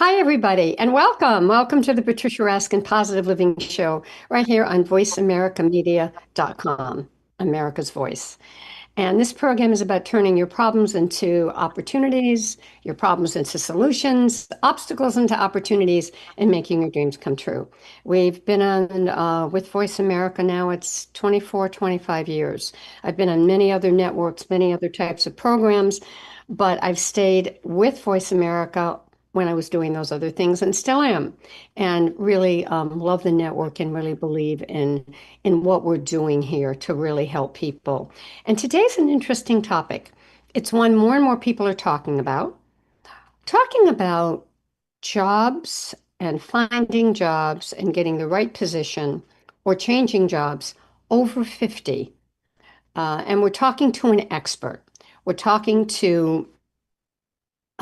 Hi, everybody, and welcome. Welcome to the Patricia Raskin Positive Living Show right here on VoiceAmericaMedia.com, America's Voice. And this program is about turning your problems into opportunities, your problems into solutions, obstacles into opportunities, and making your dreams come true. We've been on with Voice America now, it's 24, 25 years. I've been on many other networks, many other types of programs, but I've stayed with Voice America when I was doing those other things and still am, and really love the network and really believe in what we're doing here to really help people. And today's an interesting topic. It's one more and more people are talking about jobs and finding jobs and getting the right position or changing jobs over 50. And we're talking to an expert. We're talking to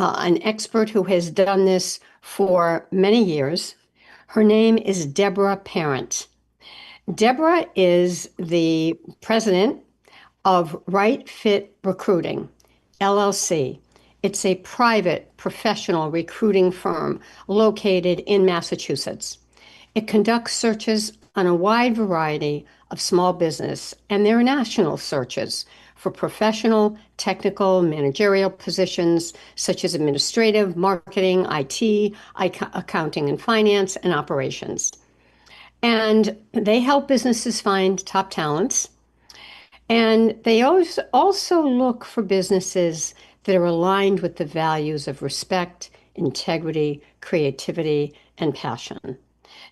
an expert who has done this for many years. Her name is Debra Parent. Debra is the president of Right Fit Recruiting, LLC. It's a private professional recruiting firm located in Massachusetts. It conducts searches on a wide variety of small business, and there are national searches for professional, technical, managerial positions such as administrative, marketing, IT, accounting and finance, and operations. And they help businesses find top talents. And they also look for businesses that are aligned with the values of respect, integrity, creativity, and passion.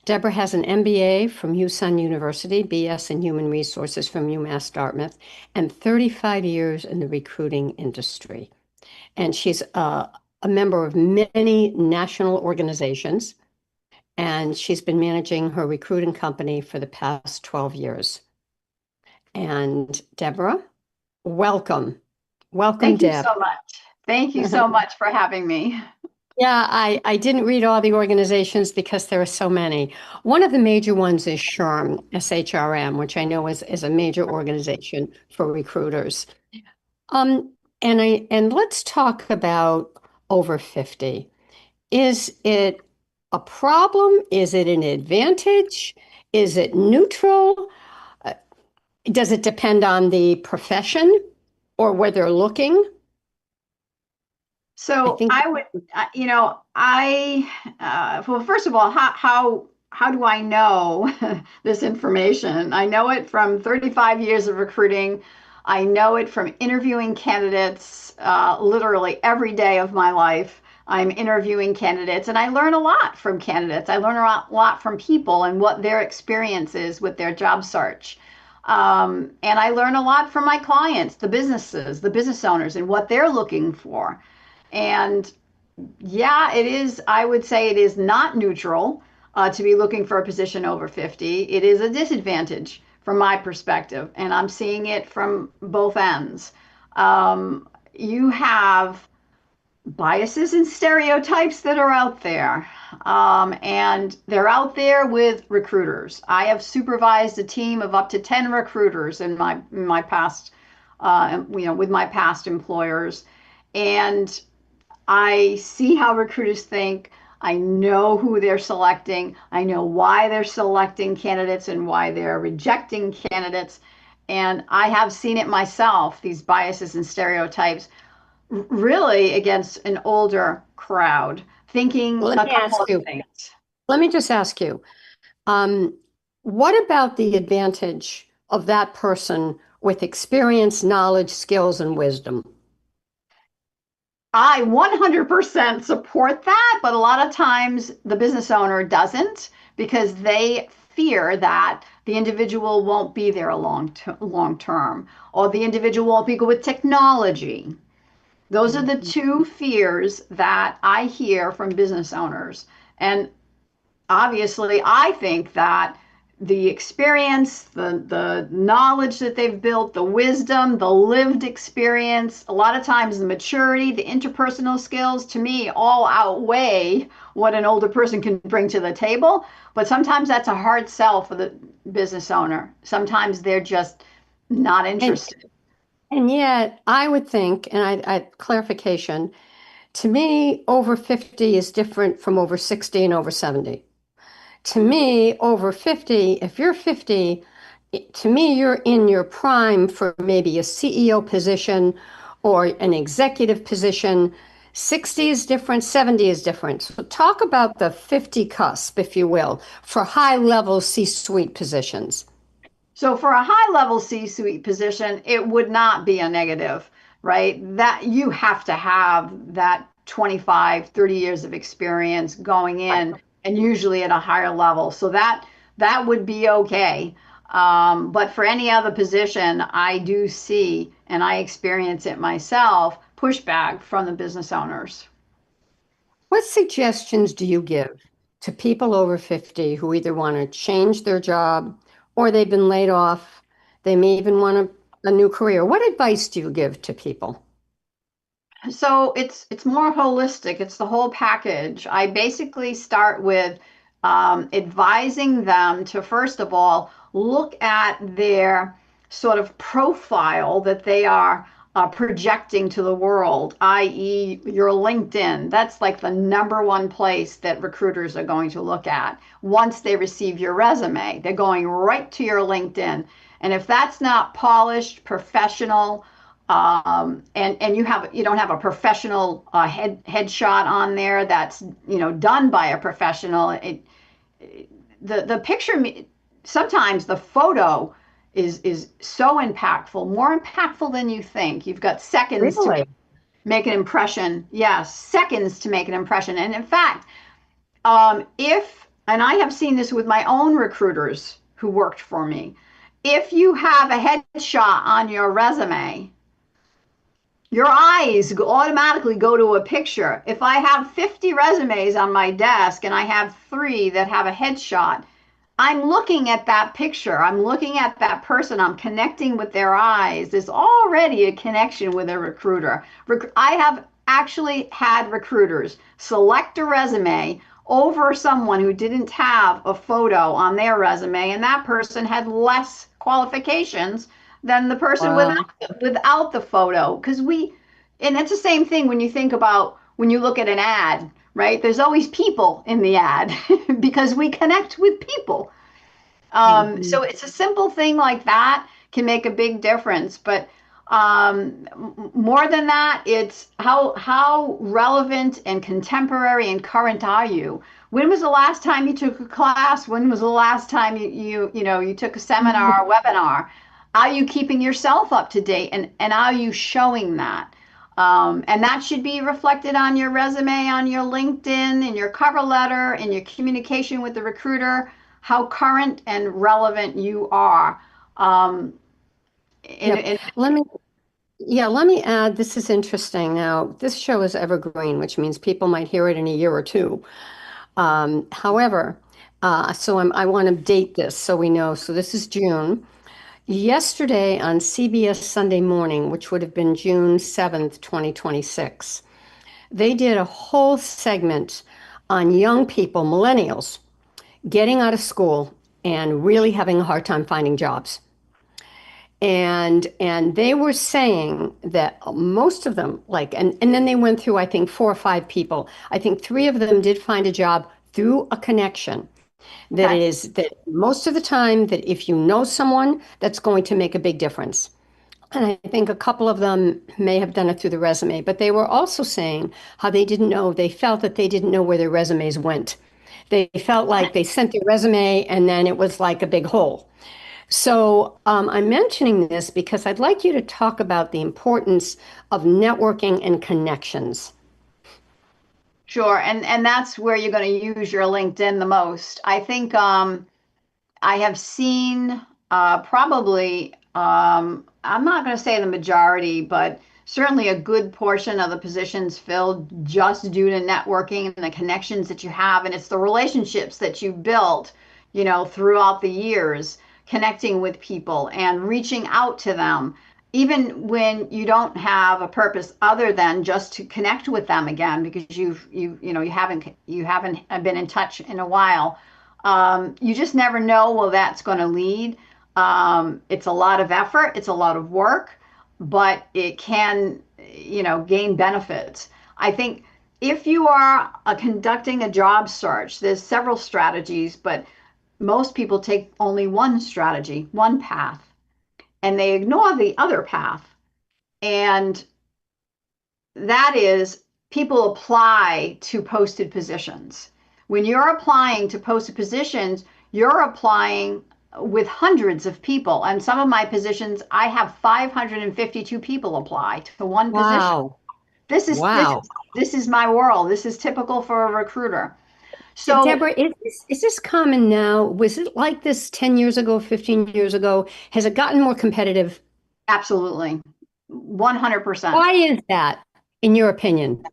Debra has an MBA from USUN University, BS in Human Resources from UMass Dartmouth, and 35 years in the recruiting industry. And she's a member of many national organizations, and she's been managing her recruiting company for the past 12 years. And Debra, welcome. Welcome, Thank you Deb. so much. Thank you so much for having me. Yeah, I didn't read all the organizations because there are so many. One of the major ones is SHRM, SHRM, which I know is a major organization for recruiters. And let's talk about over 50. Is it a problem? Is it an advantage? Is it neutral? Uh, Does it depend on the profession or where they're looking? I So think. I would, well, first of all, how do I know this information? I know it from 35 years of recruiting. I know it from interviewing candidates literally every day of my life. I'm interviewing candidates, and I learn a lot from candidates. I learn a lot from people and what their experience is with their job search. And I learn a lot from my clients, the businesses, the business owners, and what they're looking for. And yeah, it is, I would say it is not neutral to be looking for a position over 50. It is a disadvantage from my perspective, and I'm seeing it from both ends. You have biases and stereotypes that are out there, and they're out there with recruiters. I have supervised a team of up to 10 recruiters in my past, with my past employers. And I see how recruiters think. I know who they're selecting. I know why they're selecting candidates and why they're rejecting candidates. And I have seen it myself, these biases and stereotypes, really against an older crowd, thinking Well, let a me couple ask of you. things. Let me just ask you, um, what about the advantage of that person with experience, knowledge, skills, and wisdom? I 100% support that, but a lot of times the business owner doesn't because they fear that the individual won't be there long term, or the individual won't be good with technology. Those are the two fears that I hear from business owners. And obviously, I think that the experience, the knowledge that they've built, the wisdom, the lived experience, a lot of times the maturity, the interpersonal skills, to me, all outweigh what an older person can bring to the table. But sometimes that's a hard sell for the business owner. Sometimes they're just not And interested. and yet, I would think, and clarification, To me, over 50 is different from over 60 and over 70. To me, over 50, if you're 50, to me, you're in your prime for maybe a CEO position or an executive position. 60 is different, 70 is different. So talk about the 50 cusp, if you will, for high level C suite positions. So for a high level C-suite position, it would not be a negative, right? That you have to have that 25, 30 years of experience going in and usually at a higher level. So that would be okay. But for any other position, I do see, and I experience it myself, pushback from the business owners. What suggestions do you give to people over 50 who either want to change their job or they've been laid off? They may even want a new career. What advice do you give to people? So it's more holistic. It's the whole package. I basically start with advising them to first of all look at their sort of profile that they are projecting to the world, i.e., your LinkedIn. That's like the number one place that recruiters are going to look at once they receive your resume. They're going right to your LinkedIn, and if that's not polished, professional, and you don't have a professional headshot on there that's done by a professional. The picture, sometimes the photo is so impactful, more impactful than you think. You've got seconds to Really? make an impression. Yes, seconds to make an impression. And in fact, if and I have seen this with my own recruiters who worked for me, if you have a headshot on your resume, your eyes automatically go to a picture. If I have 50 resumes on my desk and I have three that have a headshot, I'm looking at that picture. I'm looking at that person. I'm connecting with their eyes. There's already a connection with a recruiter. I have actually had recruiters select a resume over someone who didn't have a photo on their resume, and that person had less qualifications than the person Wow. without the photo. And it's the same thing when you think about when you look at an ad, right? There's always people in the ad because we connect with people. So Mhm. it's a simple thing like that can make a big difference. But more than that, it's how relevant and contemporary and current are you? When was the last time you took a class? When was the last time you took a seminar or webinar? Are you keeping yourself up to date and are you showing that? And that should be reflected on your resume, on your LinkedIn, in your cover letter, in your communication with the recruiter, how current and relevant you are. Um, in, Yep. in, Let me add, this is interesting. Now, this show is evergreen, which means people might hear it in a year or two. However, I want to date this so we know. So this is June. Yesterday on CBS Sunday Morning, which would have been June 7th, 2026, they did a whole segment on young people, millennials, getting out of school and really having a hard time finding jobs. And they were saying that most of them, and then they went through, I think, four or five people. I think three of them did find a job through a connection. That okay. it is that most of the time that if you know someone, that's going to make a big difference. And I think a couple of them may have done it through the resume, but they were also saying how they felt that they didn't know where their resumes went. They felt like they sent their resume and then it was like a big hole. So I'm mentioning this because I'd like you to talk about the importance of networking and connections. Sure. And that's where you're going to use your LinkedIn the most. I think I have seen probably, I'm not going to say the majority, but certainly a good portion of the positions filled just due to networking and the connections that you have. And it's the relationships that you built, throughout the years, connecting with people and reaching out to them, even when you don't have a purpose other than just to connect with them again because you haven't been in touch in a while. You just never know where that's going to lead. It's a lot of effort, it's a lot of work, but it can, gain benefits. I think if you are conducting a job search, there's several strategies, but most people take only one strategy, one path, and they ignore the other path. And that is people apply to posted positions. When you're applying to posted positions, you're applying with hundreds of people. And some of my positions, I have 552 people apply to one position. Wow. This is this Wow. is this is my world. This is typical for a recruiter. So Deborah, is this common now? Was it like this 10 years ago, 15 years ago? Has it gotten more competitive? absolutely, 100%. Why is that, in your opinion?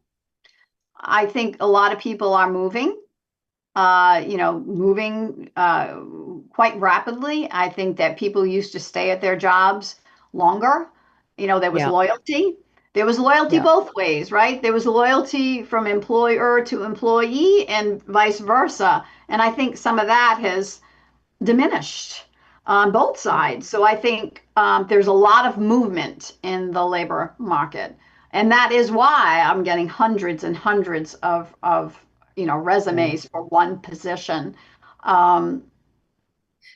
I think a lot of people are moving. Moving quite rapidly. I think that people used to stay at their jobs longer. There was Yeah, loyalty. There was loyalty yeah. both ways, right? There was loyalty from employer to employee and vice versa. And I think some of that has diminished on both sides. So I think there's a lot of movement in the labor market. And that is why I'm getting hundreds and hundreds of Yeah. resumes for one position. Um,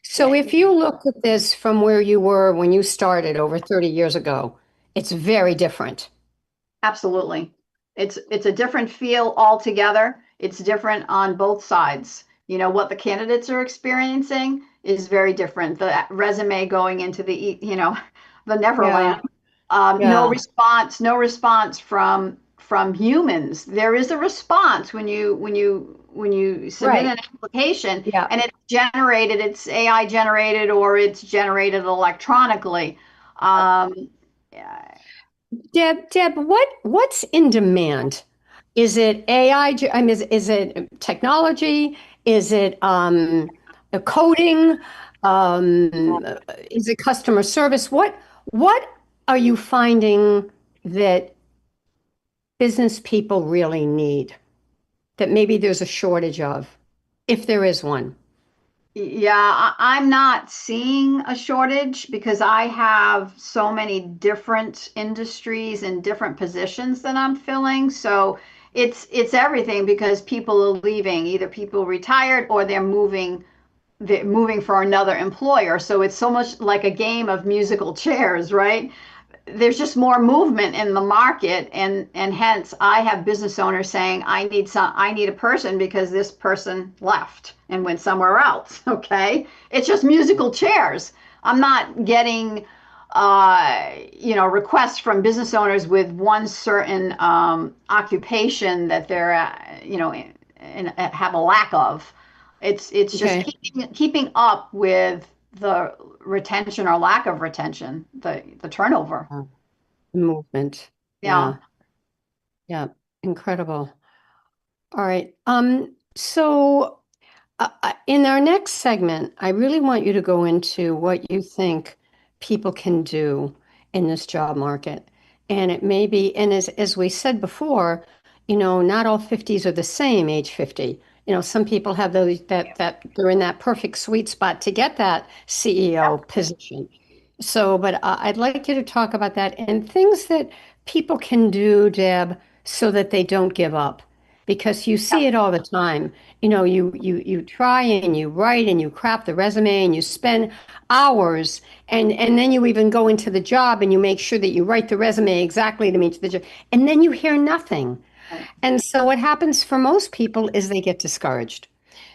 So if you look at this from where you were when you started over 30 years ago, it's very different. Absolutely. It's a different feel altogether. It's different on both sides. What the candidates are experiencing is very different. The resume going into the Yeah, Neverland. No yeah, response, no response from humans. There is a response when you submit right. an application Yeah. and it's AI generated or it's generated electronically. Yeah, Deb, what's in demand? Is it AI? I mean, is it technology? Is it a coding? Um, is it customer service? What are you finding that business people really need that maybe there's a shortage of, if there is one? Yeah, I'm not seeing a shortage because I have so many different industries and different positions that I'm filling. So it's everything because people are leaving, either people retired or they're moving for another employer. So it's so much like a game of musical chairs, right? There's just more movement in the market, and hence I have business owners saying I need a person because this person left and went somewhere else. Okay, it's just musical chairs. I'm not getting requests from business owners with one certain occupation that they're have a lack of. It's just Okay. keeping up with the retention or lack of retention, the turnover. Uh, Movement. Yeah. Yeah. Yeah. Incredible. All right. So in our next segment, I really want you to go into what you think people can do in this job market. And it may be, and as we said before, not all 50s are the same age 50. Some people have those that they're in that perfect sweet spot to get that CEO position. So, but I'd like you to talk about that and things that people can do, Deb, so that they don't give up. Because you see Yep. it all the time. You try and you write and you craft the resume and you spend hours and then you even go into the job and you make sure that you write the resume exactly to meet the job. And then you hear nothing. Right. And so what happens for most people is they get discouraged.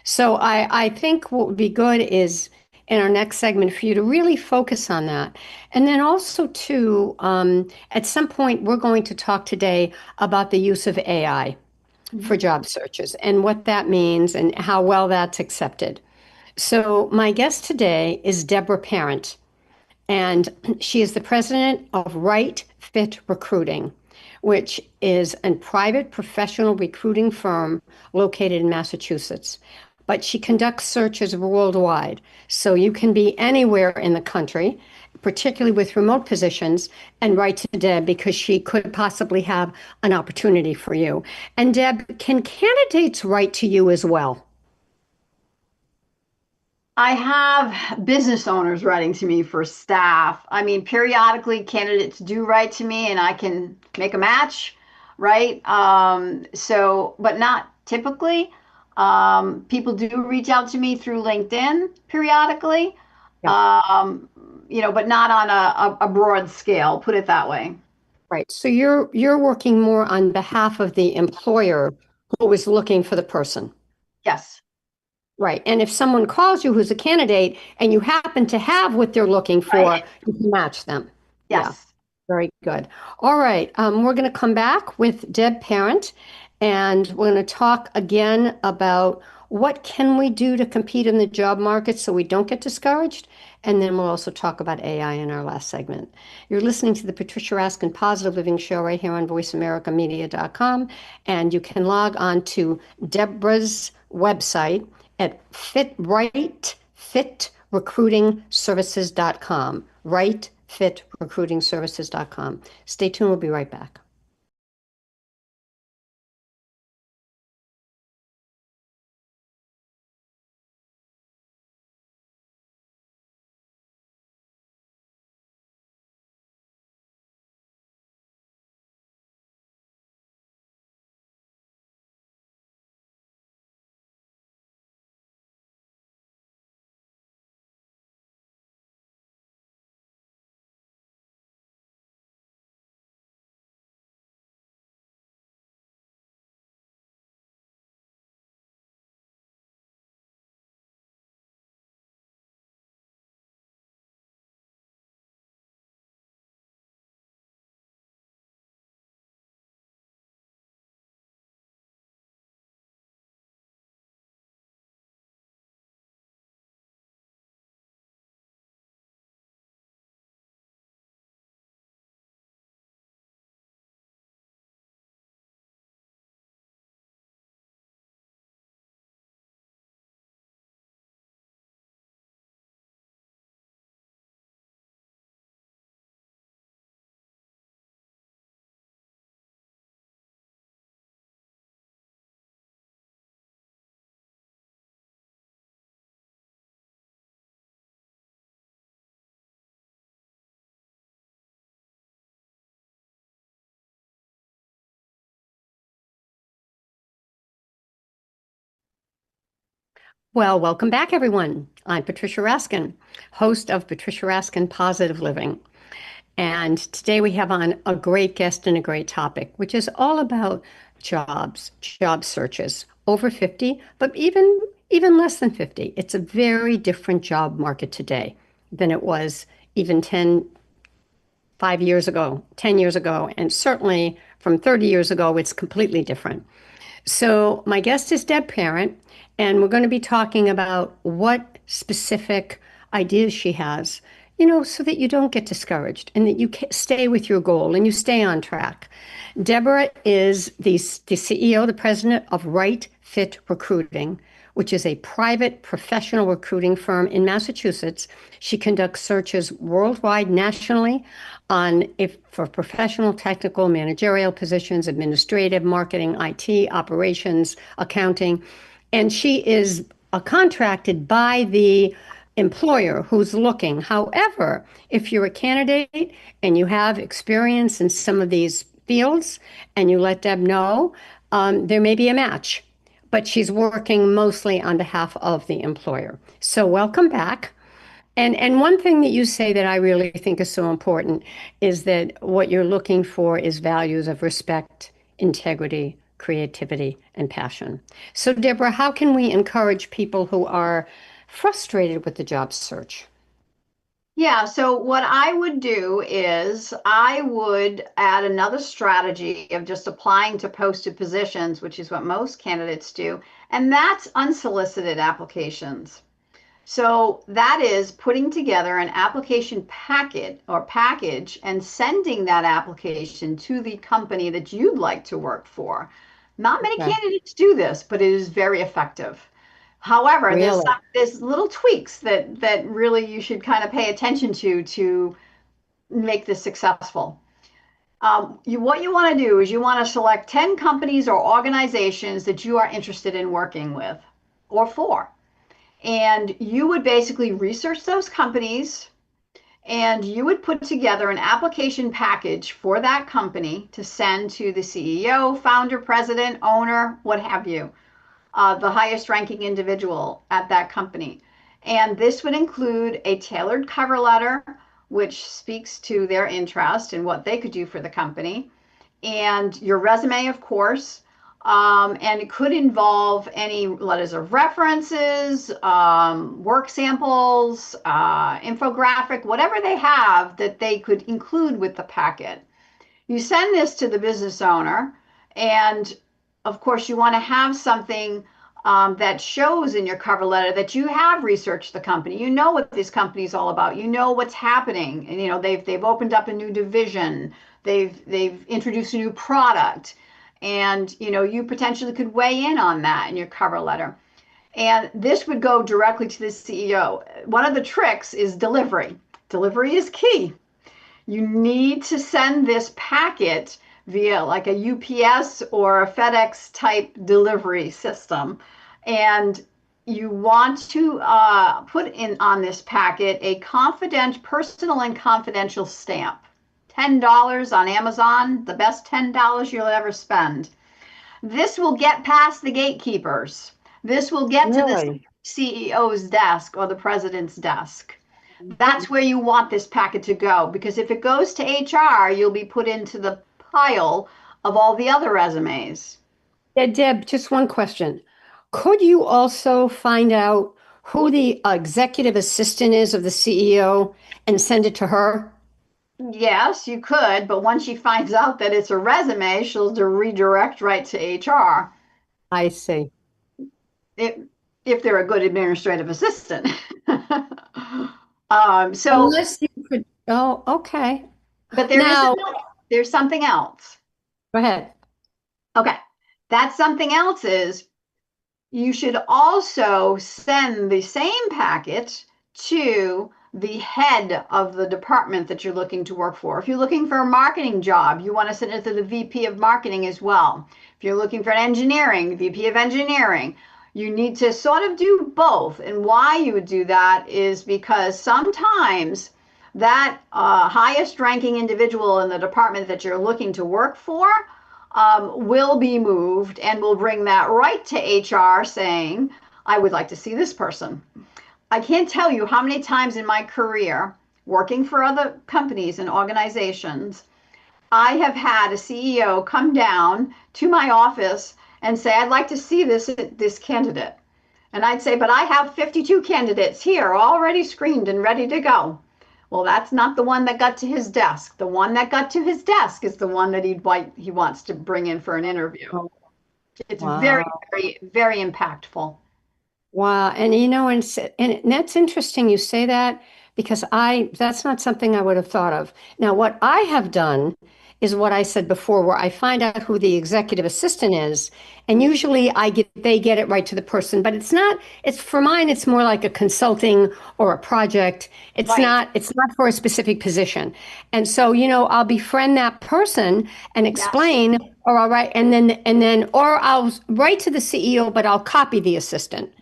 So I think what would be good is in our next segment for you to really focus on that. And then also too, at some point we're going to talk today about the use of AI for Mhm. job searches and what that means and how well that's accepted. So my guest today is Debra Parent, and she is the president of Right Fit Recruiting, which is a private professional recruiting firm located in Massachusetts. But she conducts searches worldwide. So you can be anywhere in the country, particularly with remote positions, and write to Deb because she could possibly have an opportunity for you. And Deb, can candidates write to you as well? I have business owners writing to me for staff. I mean, periodically candidates do write to me and I can make a match. right? But not typically. People do reach out to me through LinkedIn periodically, Yeah. um, but not on a broad scale, put it that way. Right. So you're working more on behalf of the employer who is looking for the person. Yes, Right. And if someone calls you who's a candidate and you happen to have what they're looking right? for, you can match them. Yeah. Yes. Very good. All right. We're going to come back with Deb Parent, and we're going to talk again about what can we do to compete in the job market so we don't get discouraged. And then we'll also talk about AI in our last segment. You're listening to the Patricia Raskin Positive Living Show right here on VoiceAmericaMedia.com. And you can log on to Debra's website at fitrecruitingservices.com. Fitrecruitingservices.com. Stay tuned. We'll be right back. Well, welcome back, everyone. I'm Patricia Raskin, host of Patricia Raskin Positive Living. And today we have on a great guest and a great topic, which is all about jobs, job searches, over 50, but even less than 50. It's a very different job market today than it was even 5 years ago, 10 years ago, and certainly from 30 years ago, it's completely different. So, my guest is Deb Parent, and we're going to be talking about what specific ideas she has, so that you don't get discouraged and that you stay with your goal and you stay on track. Debra is the CEO, the president of Right Fit Recruiting, which is a private professional recruiting firm in Massachusetts. She conducts searches worldwide, nationally, for professional, technical, managerial positions, administrative, marketing, IT, operations, accounting, and she is contracted by the employer who's looking. However, if you're a candidate and you have experience in some of these fields and you let Deb know, there may be a match, but she's working mostly on behalf of the employer. So welcome back. And one thing that you say that I really think is so important is that what you're looking for is values of respect, integrity, creativity, and passion. So, Debra, how can we encourage people who are frustrated with the job search? Yeah, so what I would do is I would add another strategy of just applying to posted positions, which is what most candidates do, and that's unsolicited applications. So that is putting together an application packet or package and sending that application to the company that you'd like to work for. Not many Okay. candidates do this, but it is very effective. However, Really? there's little tweaks that really you should kind of pay attention to make this successful. What you want to do is you want to select 10 companies or organizations that you are interested in working with or for. And you would basically research those companies and you would put together an application package for that company to send to the CEO, founder, president, owner, what have you, the highest ranking individual at that company. And this would include a tailored cover letter, which speaks to their interest and what they could do for the company, and your resume, of course. And it could involve any letters of references, work samples, infographic, whatever they have that they could include with the packet. You send this to the business owner, and of course, you want to have something that shows in your cover letter that you have researched the company. You know what this company is all about. You know what's happening. And, they've opened up a new division. They've introduced a new product, and you potentially could weigh in on that in your cover letter. And this would go directly to the CEO. One of the tricks is delivery. Delivery is key. You need to send this packet via like a UPS or a FedEx type delivery system. And you want to put in on this packet a personal and confidential stamp. $10 on Amazon, the best $10 you'll ever spend. This will get past the gatekeepers. This will get to the Really? CEO's desk or the president's desk. That's where you want this packet to go, because if it goes to HR, you'll be put into the pile of all the other resumes. Yeah, Deb, just one question. Could you also find out who the executive assistant is of the CEO and send it to her? Yes, you could, but once she finds out that it's a resume, she'll redirect right to HR I see. if, if they're a good administrative assistant. So, Unless you could, oh, okay. but Now, there's something else. go ahead. Okay, that something else is you should also send the same packet to the head of the department that you're looking to work for. If you're looking for a marketing job, you want to send it to the VP of marketing as well. If you're looking for an engineering, VP of engineering, you need to sort of do both. And why you would do that is because sometimes that highest ranking individual in the department that you're looking to work for will be moved, and will bring that right to HR saying, I would like to see this person. I can't tell you how many times in my career working for other companies and organizations, I have had a CEO come down to my office and say, I'd like to see this candidate. And I'd say, but I have 52 candidates here already screened and ready to go. Well, that's not the one that got to his desk. The one that got to his desk is the one that he wants to bring in for an interview. Oh, It's very, wow. very, very impactful. Wow. And that's interesting you say that because that's not something I would have thought of. Now, what I have done is what I said before, where I find out who the executive assistant is, and usually they get it right to the person, but it's for mine, it's more like a consulting or a project. Right. It's not for a specific position. And so, I'll befriend that person and Yes. explain, or I'll write, or I'll write to the CEO, but I'll copy the assistant.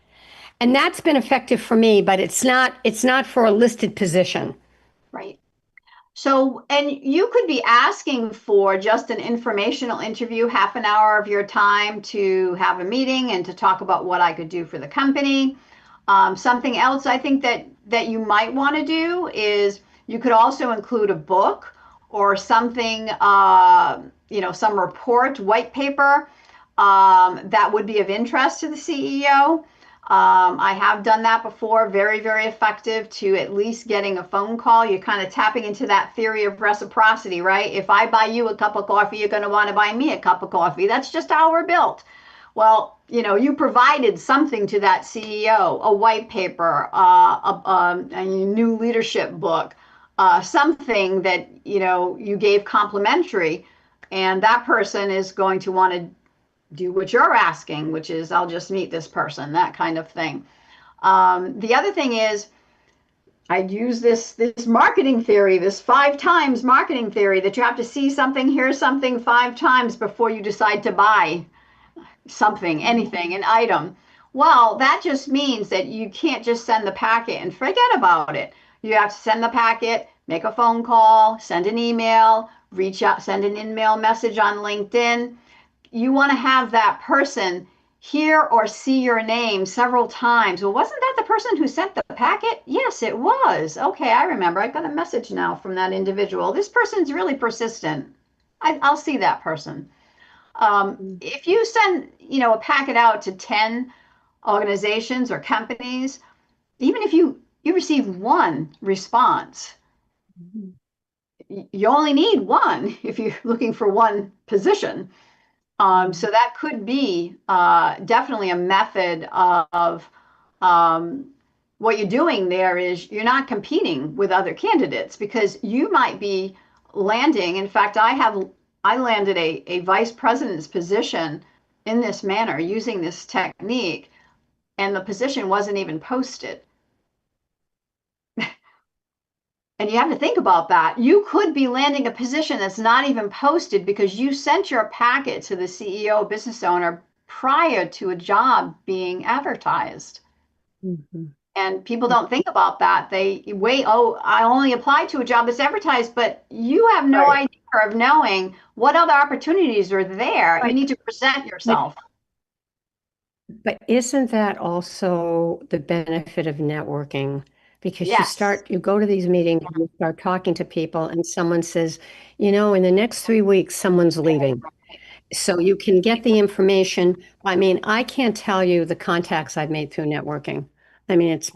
And that's been effective for me, but it's not for a listed position. Right. So, and you could be asking for just an informational interview, half an hour of your time to have a meeting and to talk about what I could do for the company. Something else I think that you might want to do is you could also include a book or something, some report, white paper that would be of interest to the CEO. I have done that before, very, very effective to at least getting a phone call. You're kind of tapping into that theory of reciprocity, right? If I buy you a cup of coffee, you're going to want to buy me a cup of coffee. That's just how we're built. Well, you provided something to that CEO, a white paper, a new leadership book, something that, you gave complimentary, and that person is going to want to do what you're asking, which is, I'll just meet this person, that kind of thing. The other thing is, I'd use this marketing theory, this 5 times marketing theory, that you have to see something, hear something 5 times before you decide to buy something, anything, an item. Well, that just means that you can't just send the packet and forget about it. You have to send the packet, make a phone call, send an email, reach out, send an email message on LinkedIn. You want to have that person hear or see your name several times. Well, wasn't that the person who sent the packet? Yes, it was. Okay, I remember. I got a message now from that individual. This person's really persistent. I'll see that person. If you send, a packet out to 10 organizations or companies, even if you receive one response, Mhm. you only need one if you're looking for one position. So that could be definitely a method of um, what you're doing there is you're not competing with other candidates because you might be landing. In fact, I landed a vice president's position in this manner using this technique, and the position wasn't even posted. And you have to think about that. You could be landing a position that's not even posted because you sent your packet to the CEO, business owner prior to a job being advertised. Mhm. And people don't think about that. They wait, oh, I only applied to a job that's advertised, but you have no Right, idea of knowing what other opportunities are there. You right. need to present But yourself. but isn't that also the benefit of networking? Because Yes, you go to these meetings, you start talking to people, and someone says, in the next 3 weeks, someone's leaving. So you can get the information. I mean, I can't tell you the contacts I've made through networking. I mean, it's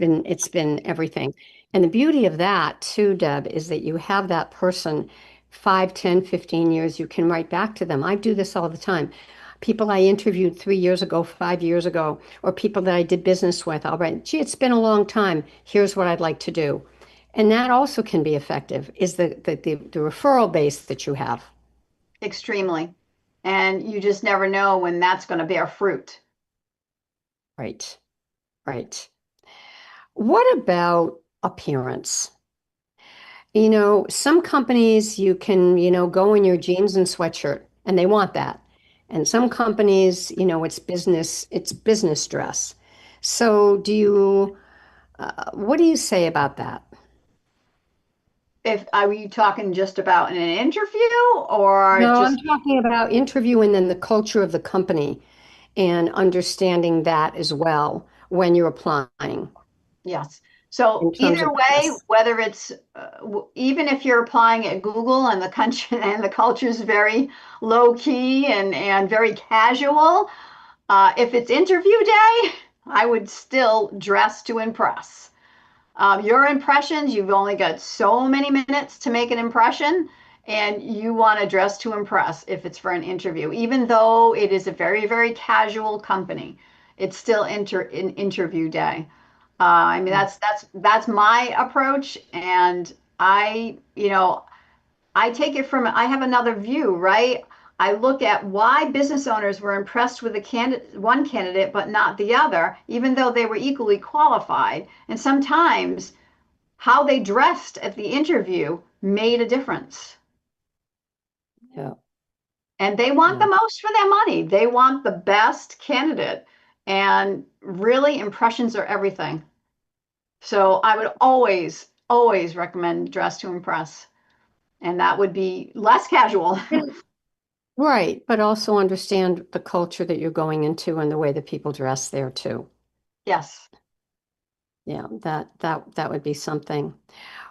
been everything. And the beauty of that too, Deb, is that you have that person 5, 10, 15 years, you can write back to them. I do this all the time. People I interviewed 3 years ago, 5 years ago, or people that I did business with, I'll write, gee, it's been a long time. Here's what I'd like to do. And that also can be effective, is the referral base that you have. extremely. And you just never know when that's going to bear fruit. Right, right. What about appearance? Some companies you can, go in your jeans and sweatshirt and they want that. And some companies, it's business dress. So what do you say about that? If are we talking just about in an interview or No, I'm just talking about interview and then the culture of the company and understanding that as well when you're applying yes. So in terms either of way, dress. whether it's even if you're applying at Google and the country and the culture is very low key and very casual, if it's interview day, I would still dress to impress. Your impressions, you've only got so many minutes to make an impression, and you want to dress to impress if it's for an interview. Even though it is a very, very casual company, it's still in interview day. I mean, that's my approach, and I take it from I have another view, right? I look at why business owners were impressed with one candidate but not the other, even though they were equally qualified. And sometimes how they dressed at the interview made a difference. Yeah, And they want the yeah. most for their money. They want the best candidate. And really, impressions are everything. So I would always, always recommend dress to impress. And that would be less casual. Right, but also understand the culture that you're going into and the way that people dress there too. Yes. Yeah, that would be something.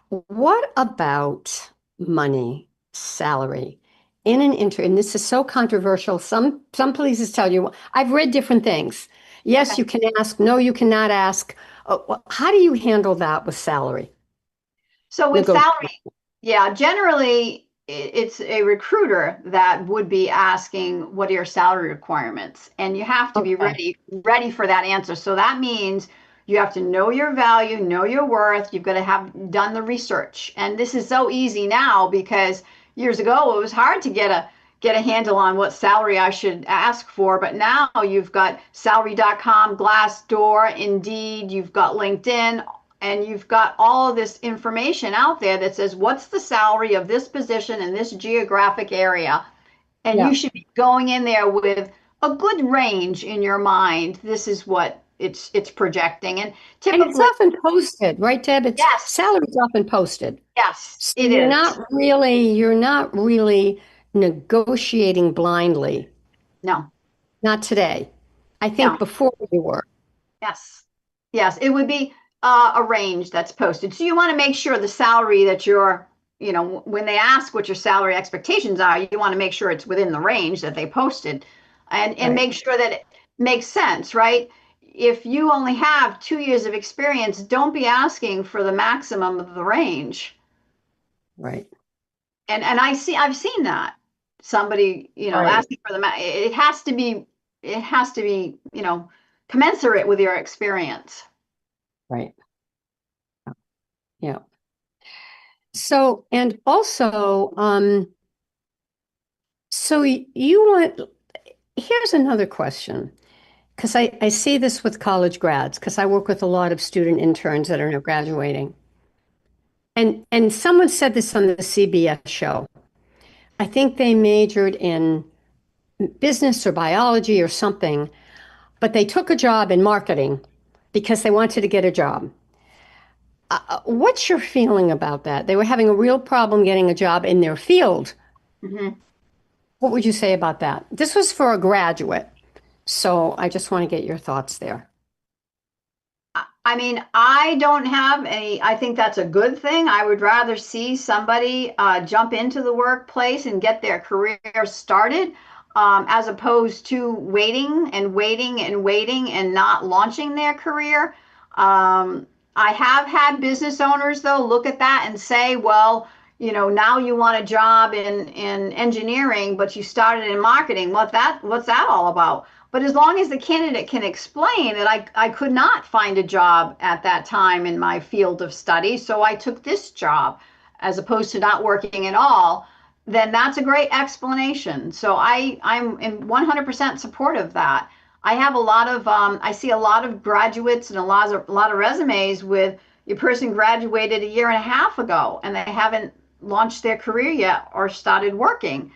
What about money, salary? And this is so controversial. Some places tell you, I've read different things. Yes, Okay. you can ask. No, you cannot ask. How do you handle that with salary? So with Negotiate. salary, yeah, generally it's a recruiter that would be asking what are your salary requirements, and you have to be Okay. ready for that answer. So that means you have to know your value, know your worth. You've got to have done the research, and this is so easy now because years ago it was hard to get a handle on what salary I should ask for. But now you've got salary.com, Glassdoor, Indeed, you've got LinkedIn, and you've got all of this information out there that says what's the salary of this position in this geographic area. And you Yeah. should be going in there with a good range in your mind. This is what it's projecting. And And it's typically, often posted, right, Deb? It's yes, salary's often posted. yes, So it is. you're not really negotiating blindly. No, Not today. I no. think before you were. Yes. Yes, it would be a range that's posted. So you want to make sure the salary that you're, when they ask what your salary expectations are, you want to make sure it's within the range that they posted and Right, make sure that it makes sense, right? If you only have 2 years of experience, don't be asking for the maximum of the range. right, And I've seen that. Somebody, right, asking for it has to be, commensurate with your experience. right. Yeah. So, and also, you want, here's another question, because I see this with college grads, because I work with a lot of student interns that are now graduating. And someone said this on the CBS show. I think they majored in business or biology or something, but they took a job in marketing because they wanted to get a job. What's your feeling about that? They were having a real problem getting a job in their field. Mhm. What would you say about that? This was for a graduate, so I just want to get your thoughts there. I mean, I don't have any, I think that's a good thing. I would rather see somebody jump into the workplace and get their career started as opposed to waiting and waiting and waiting and not launching their career. I have had business owners, though, look at that and say, well, now you want a job in engineering, but you started in marketing. What's that all about? But as long as the candidate can explain that I could not find a job at that time in my field of study, so I took this job as opposed to not working at all, then that's a great explanation. So I'm in 100% support of that. I see a lot of graduates and a lot of resumes with your person graduated a year and a half ago and they haven't launched their career yet or started working.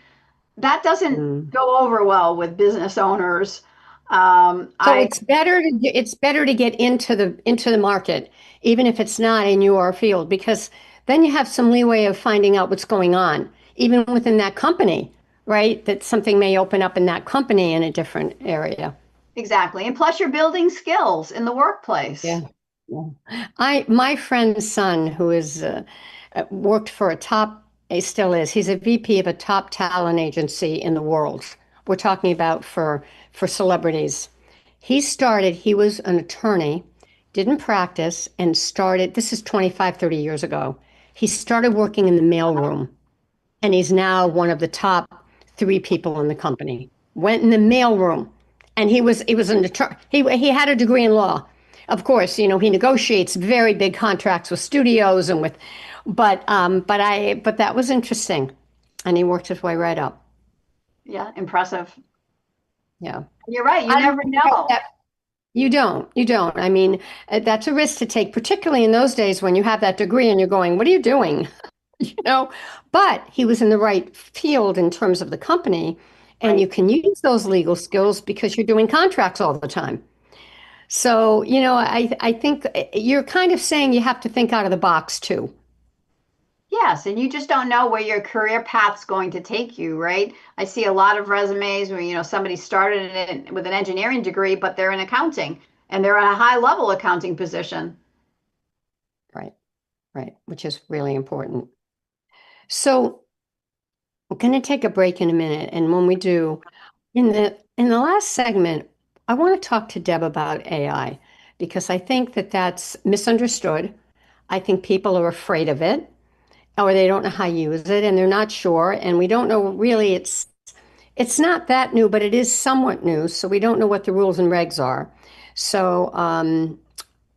That doesn't Mm. go over well with business owners. So I it's better to get into the market, even if it's not in your field, because then you have some leeway of finding out what's going on, even within that company, right? That something may open up in that company in a different area. exactly, and plus you're building skills in the workplace. Yeah. Yeah. My friend's son, who is worked for a top, he still is. He's a VP of a top talent agency in the world. We're talking about for celebrities. He was an attorney, didn't practice, and started, this is 25, 30 years ago. He started working in the mailroom, and he's now one of the top three people in the company. Went in the mailroom, and he was an attorney. He had a degree in law. Of course, he negotiates very big contracts with studios and with, but that was interesting, and he worked his way right up. Yeah, impressive. Yeah, You're right. You I don't never know know. that. You don't. I mean, that's a risk to take, particularly in those days when you have that degree and you're going, what are you doing? you know, but he was in the right field in terms of the company, and you Right. can use those legal skills because you're doing contracts all the time. So, I think you're kind of saying you have to think out of the box too. Yes, and you just don't know where your career path's going to take you, right? I see a lot of resumes where, somebody started with an engineering degree, but they're in accounting and they're in a high level accounting position. Right, right, which is really important. So, we're going to take a break in a minute, and when we do, in the last segment, I want to talk to Deb about AI because I think that that's misunderstood. I think people are afraid of it, or they don't know how to use it, and they're not sure, and we don't know really. It's not that new, but it is somewhat new, so we don't know what the rules and regs are. So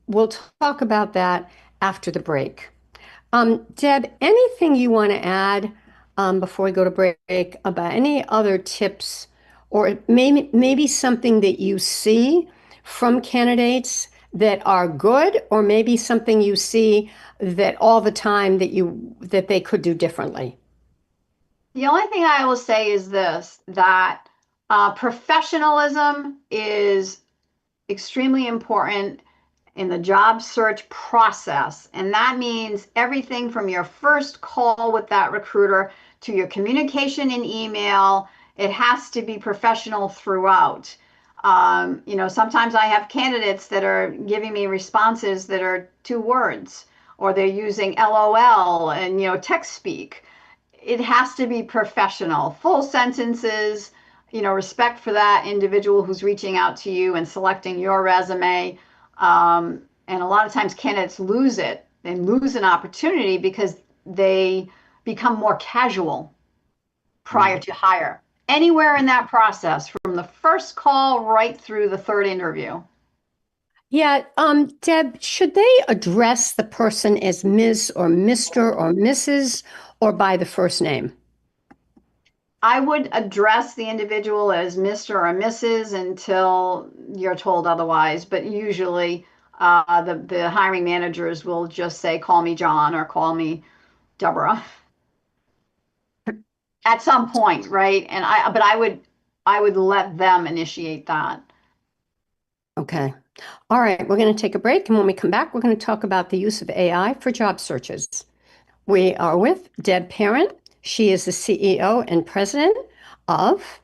we'll talk about that after the break. Deb, anything you want to add before we go to break about any other tips or maybe something that you see from candidates that are good, or maybe something you see that all the time that they could do differently? The only thing I will say is this, that professionalism extremely important in the job search process. And that means everything from your first call with that recruiter to your communication in email. It has to be professional throughout. Sometimes I have candidates that are giving me responses that are 2 words, or they're using LOL and, text speak. It has to be professional, full sentences, respect for that individual who's reaching out to you and selecting your resume. And a lot of times candidates lose it. They lose an opportunity because they become more casual prior to hire. Anywhere in that process, from the first call right through the third interview. Yeah, Deb, should they address the person as Ms. or Mr. or Mrs. or by the first name? I would address the individual as Mr. or Mrs. until you're told otherwise, but usually the hiring managers will just say, call me John or call me Debra at some point, right? But I would let them initiate that. Okay. All right, we're going to take a break, and when we come back, we're going to talk about the use of AI for job searches. We are with Deb Parent. She is the CEO and president of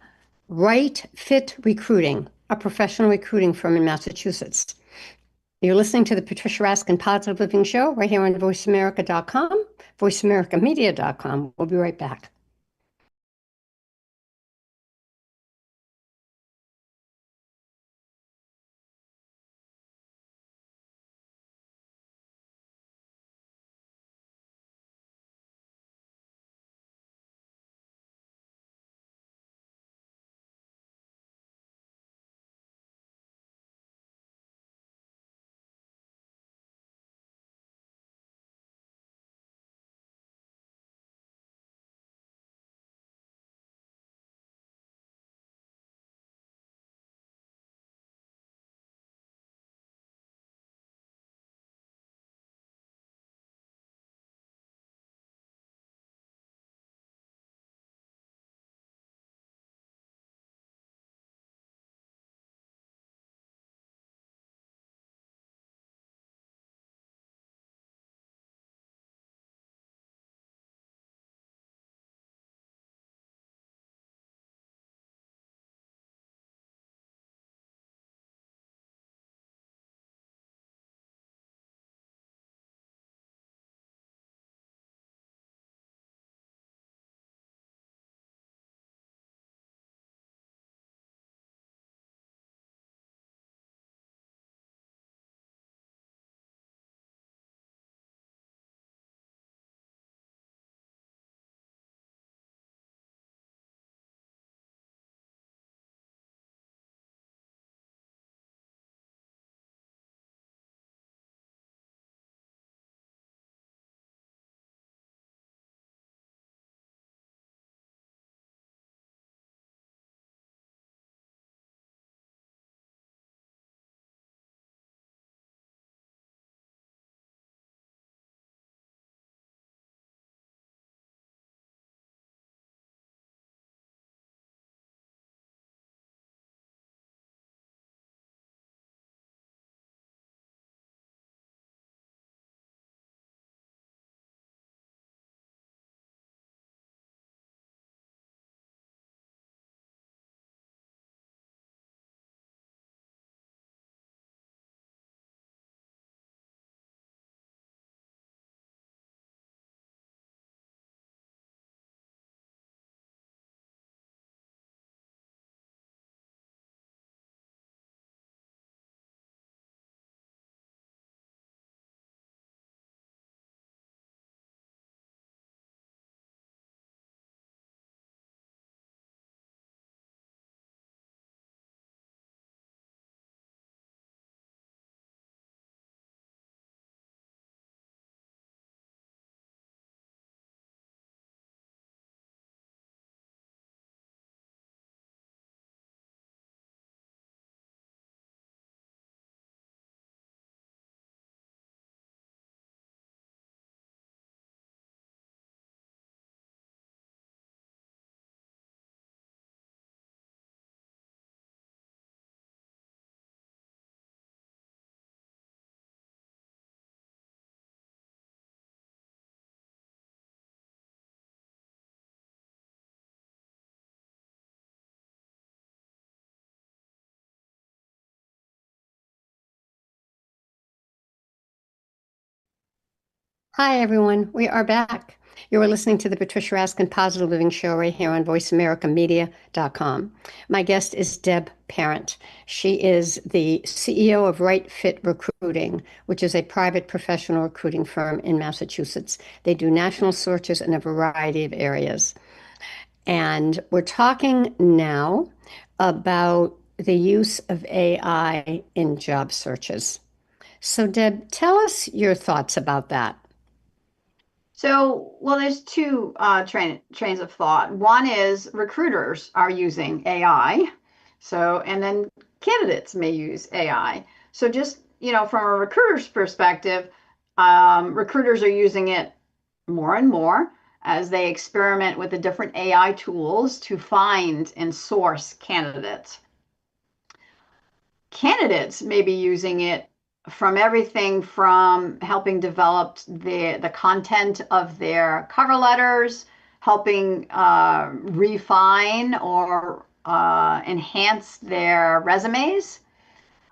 Right Fit Recruiting, a professional recruiting firm in Massachusetts. You're listening to the Patricia Raskin Positive Living Show right here on voiceamerica.com, voiceamericamedia.com. We'll be right back. Hi, everyone. We are back. You are listening to the Patricia Raskin Positive Living Show right here on VoiceAmericaMedia.com. My guest is Deb Parent. She is the CEO of Right Fit Recruiting, which is a private professional recruiting firm in Massachusetts. They do national searches in a variety of areas. And we're talking now about the use of AI in job searches. So, Deb, tell us your thoughts about that. So, well, there's two trains of thought. One is recruiters are using AI. So, and then candidates may use AI. So, just, from a recruiter's perspective, recruiters are using it more and more as they experiment with the different AI tools to find and source candidates. Candidates may be using it from everything from helping develop the content of their cover letters, helping refine or enhance their resumes.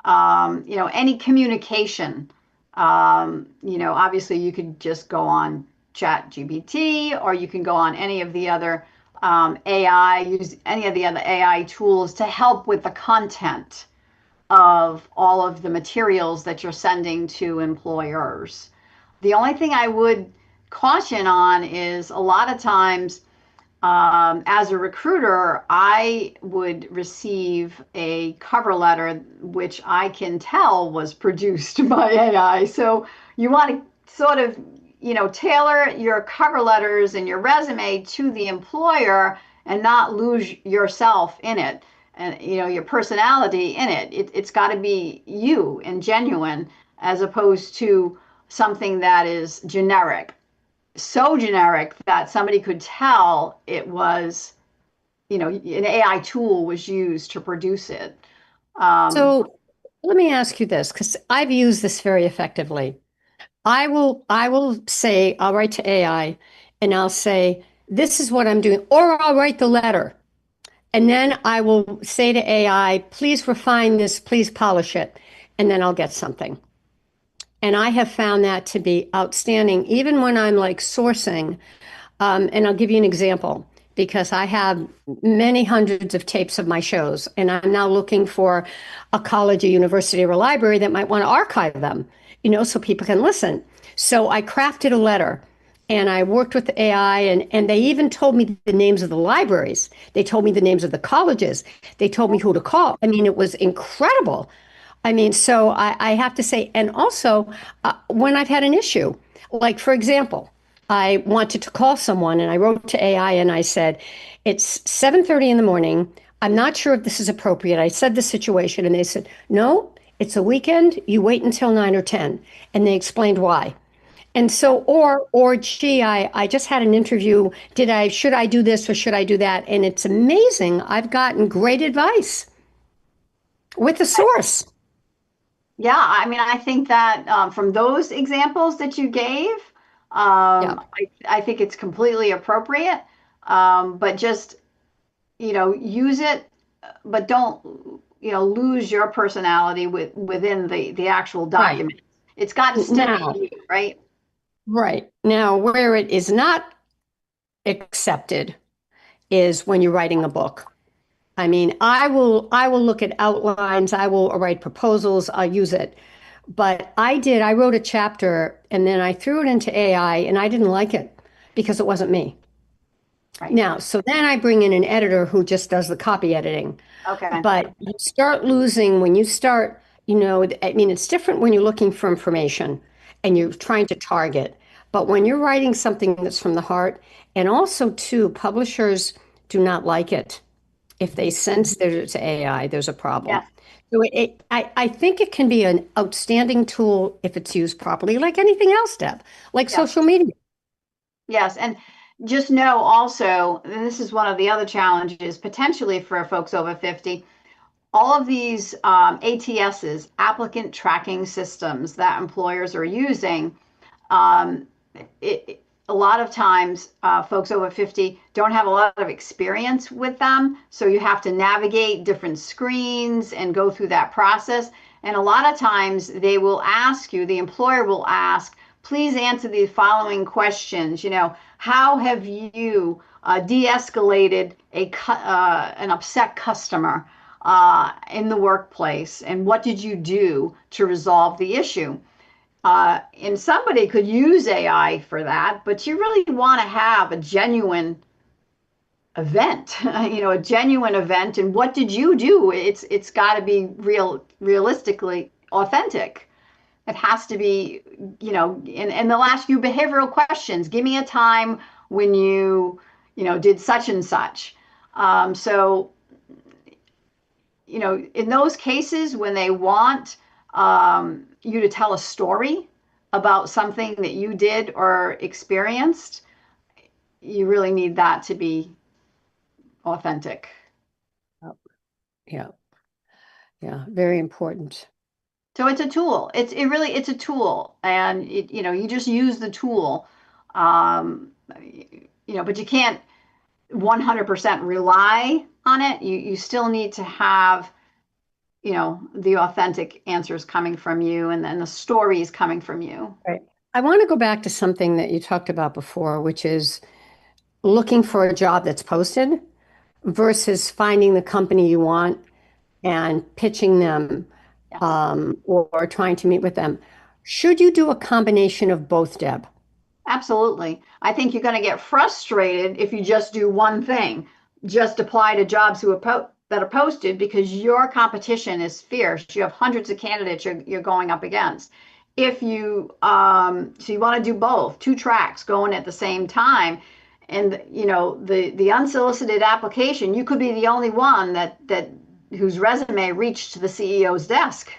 Any communication. Obviously you could just go on ChatGPT, or you can go on any of the other use any of the other AI tools to help with the content of all of the materials that you're sending to employers. The only thing I would caution on is a lot of times, as a recruiter, I would receive a cover letter which I can tell was produced by AI. So you want to sort of, tailor your cover letters and your resume to the employer and not lose yourself in it and your personality in it. It's got to be you and genuine as opposed to something that is generic, so generic that somebody could tell it was, an AI tool was used to produce it. Um, So let me ask you this, because I've used this very effectively. I will say, I'll write to AI and I'll say, this is what I'm doing, or I'll write the letter. And then I will say to AI, please refine this, please polish it, and then I'll get something. And I have found that to be outstanding, even when I'm like sourcing. And I'll give you an example because I have many hundreds of tapes of my shows, and I'm now looking for a college, a university, or a library that might want to archive them, so people can listen. So I crafted a letter and I worked with the AI, and they even told me the names of the libraries. They told me the names of the colleges. They told me who to call. I mean, it was incredible. I mean, so I have to say, and also when I've had an issue, like for example, I wanted to call someone and I wrote to AI and I said, it's 7:30 in the morning. I'm not sure if this is appropriate. I said the situation and they said, no, it's a weekend. You wait until 9 or 10. And they explained why. And so, or gee, I just had an interview. Should I do this or should I do that? And it's amazing. I've gotten great advice with the source. yeah, I mean, I think that from those examples that you gave, Yeah, I think it's completely appropriate. But just, use it, but don't, lose your personality within the actual right. document. It's got to stay Now, you, right? right. Now, where it is not accepted is when you're writing a book. I mean, I will look at outlines, I will write proposals, I'll use it. But I wrote a chapter and then I threw it into AI and I didn't like it because it wasn't me. Right. Now, so then I bring in an editor who just does the copy editing. Okay. But you start losing when you start, I mean, it's different when you're looking for information and you're trying to target. But when you're writing something that's from the heart, and also too, publishers do not like it. If they sense there's AI, there's a problem. Yes. So I think it can be an outstanding tool if it's used properly, like anything else, Deb, like Yes. social media. Yes. And just know also, and this is one of the other challenges potentially for folks over 50, all of these ATSs, applicant tracking systems that employers are using, um, a lot of times folks over 50 don't have a lot of experience with them. So you have to navigate different screens and go through that process. And a lot of times they will ask you, the employer will ask, please answer the following questions. How have you de-escalated an upset customer in the workplace, and what did you do to resolve the issue? And somebody could use AI for that, but you really want to have a genuine event, a genuine event. And what did you do? It's got to be realistically authentic. It has to be, and they'll ask you behavioral questions. Give me a time when did such and such. So, in those cases, when they want you to tell a story about something that you did or experienced, you really need that to be authentic. Yeah. Yeah. Very important. So it's a tool. It's a tool, and you just use the tool. Um, but you can't 100% rely on it. You still need to have, the authentic answers coming from you, and then the stories coming from you. Right. I want to go back to something that you talked about before, which is looking for a job that's posted versus finding the company you want and pitching them Yes. or trying to meet with them. Should you do a combination of both, Deb? Absolutely. I think you're going to get frustrated if you just do one thing, just apply to jobs that are posted, because your competition is fierce. You have hundreds of candidates you're going up against. If so you want to do both, two tracks going at the same time. And the unsolicited application, you could be the only one that whose resume reached the CEO's desk.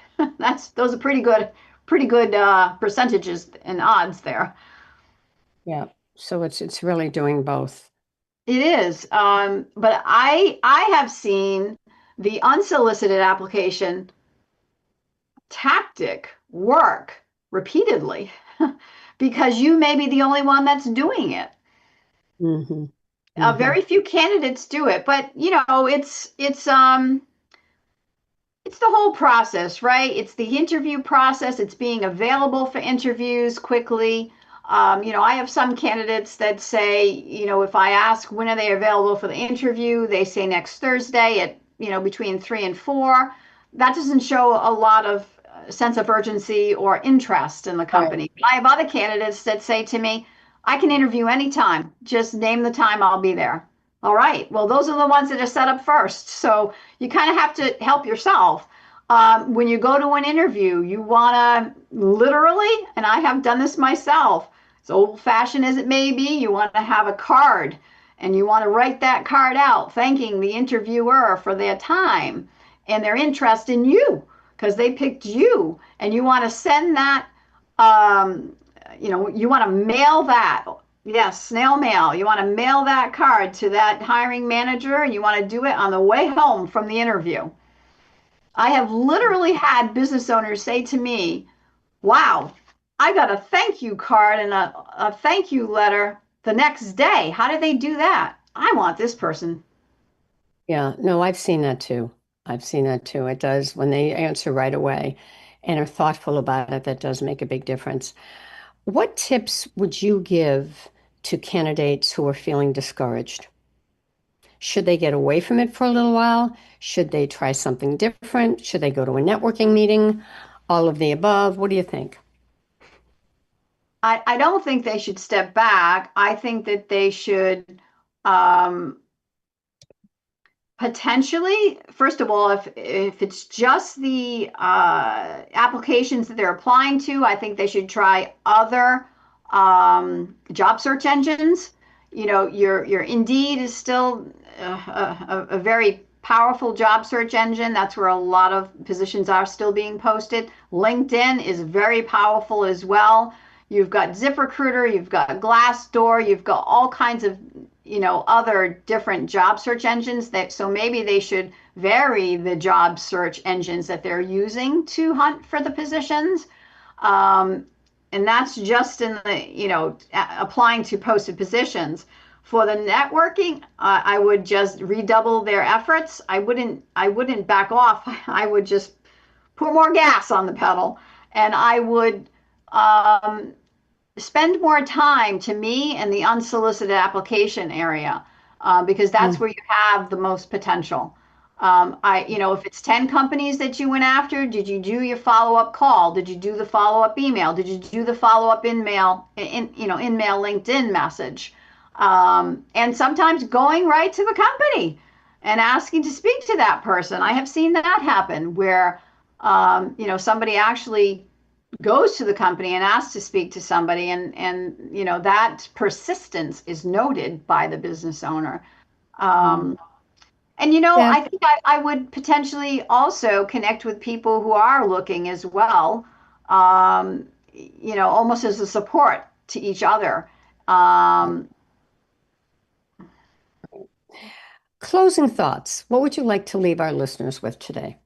Those are pretty good percentages and odds there. Yeah. So it's really doing both. It is. But I have seen the unsolicited application tactic work repeatedly because you may be the only one that's doing it. Hmm. Hmm. Very few candidates do it, but it's the whole process, right? It's the interview process. It's being available for interviews quickly. I have some candidates that say, if I ask when are they available for the interview, they say next Thursday at, between 3 and 4. That doesn't show a lot of sense of urgency or interest in the Right. company. I have other candidates that say to me, I can interview anytime. Just name the time, I'll be there. All right. Well, those are the ones that are set up first. So you kind of have to help yourself. When you go to an interview, you want to literally, and I have done this myself, as old fashioned as it may be, you want to have a card and you want to write that card out, thanking the interviewer for their time and their interest in you because they picked you. And you want to send that, you want to mail that. Yes, snail mail. You want to mail that card to that hiring manager, and you want to do it on the way home from the interview. I have literally had business owners say to me, wow, I got a thank you card and a thank you letter the next day. How did they do that? I want this person. Yeah. No, I've seen that too. I've seen that too. It does when they answer right away and are thoughtful about it, that does make a big difference. What tips would you give to candidates who are feeling discouraged? Should they get away from it for a little while? Should they try something different? Should they go to a networking meeting? All of the above. What do you think? I don't think they should step back. I think that they should um, potentially, first of all, if it's just the applications that they're applying to, I think they should try other job search engines. Your Indeed is still a very powerful job search engine. That's where a lot of positions are still being posted. LinkedIn is very powerful as well. You've got ZipRecruiter, you've got Glassdoor, you've got all kinds of other different job search engines so maybe they should vary the job search engines that they're using to hunt for the positions. And that's just in the, applying to posted positions. For the networking, I would just redouble their efforts. I wouldn't back off. I would just put more gas on the pedal, and I would spend more time to me in the unsolicited application area because that's Mm, where you have the most potential. If it's 10 companies that you went after, did you do your follow-up call? Did you do the follow-up email? Did you do the follow-up in mail LinkedIn message? And sometimes going right to the company and asking to speak to that person. I have seen that happen where, somebody actually goes to the company and asks to speak to somebody and that persistence is noted by the business owner. mm. I Deb, think I would potentially also connect with people who are looking as well, almost as a support to each other. um, closing thoughts. What would you like to leave our listeners with today?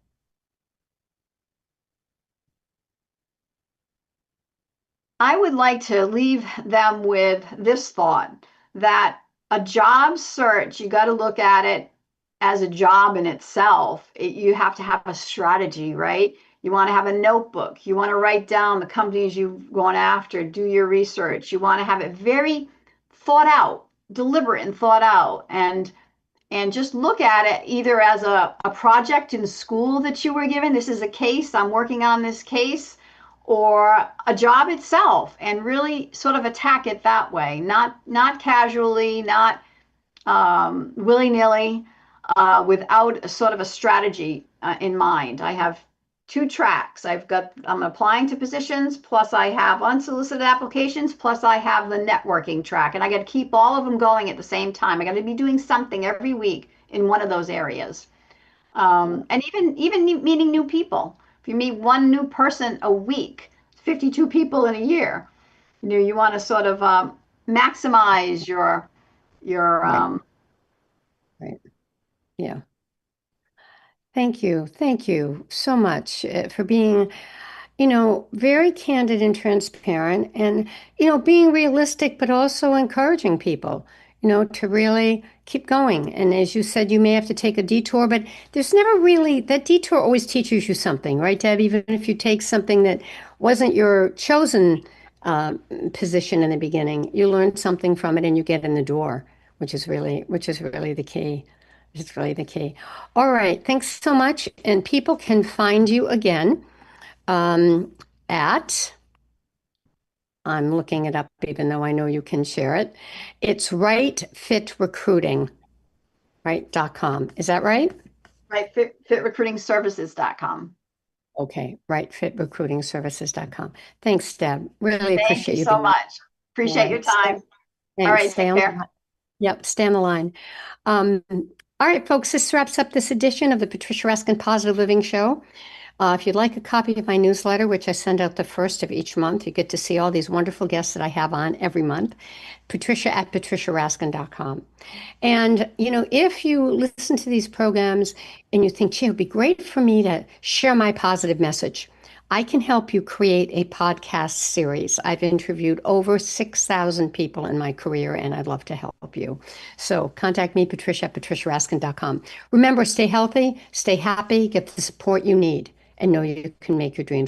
I would like to leave them with this thought that a job search, you got to look at it as a job in itself. You have to have a strategy, right? You want to have a notebook. You want to write down the companies you've gone after, do your research. You want to have it very thought out, deliberate and thought out. And just look at it either as a project in school that you were given. This is a case, I'm working on this case, or a job itself, and really sort of attack it that way, not casually, not willy-nilly, without a sort of a strategy in mind. I have two tracks. I'm applying to positions, plus I have unsolicited applications, plus I have the networking track, and I got to keep all of them going at the same time. I got to be doing something every week in one of those areas, and even meeting new people. If you meet one new person a week, 52 people in a year, you want to sort of maximize your Right, right. Yeah. Thank you. Thank you so much for being, very candid and transparent and, being realistic, but also encouraging people, to really keep going. And as you said, you may have to take a detour, but there's never really, that detour always teaches you something, right, Deb? Even if you take something that wasn't your chosen uh, position in the beginning, you learn something from it and you get in the door, which is really the key. It's really the key. All right. Thanks so much. And people can find you again um, at, I'm looking it up even though I know you can share it. It's Right Fit Recruiting, right? .com. Is that right? right fitrecruitingservices.com. Okay. Rightfitrecruitingservices.com. Thanks, Deb. Really Thank you appreciate you so being much. here. All Appreciate your right. time. All Thanks. right, Stay take on the care. line. Yep. Stay on the line. Um, all right, folks. This wraps up this edition of the Patricia Raskin Positive Living Show. If you'd like a copy of my newsletter, which I send out the first of each month, you get to see all these wonderful guests that I have on every month. Patricia at patriciaraskin.com. And, if you listen to these programs and you think, gee, it would be great for me to share my positive message, I can help you create a podcast series. I've interviewed over 6,000 people in my career, and I'd love to help you. So contact me, Patricia at patriciaraskin.com. Remember, stay healthy, stay happy, get the support you need, and know you can make your dreams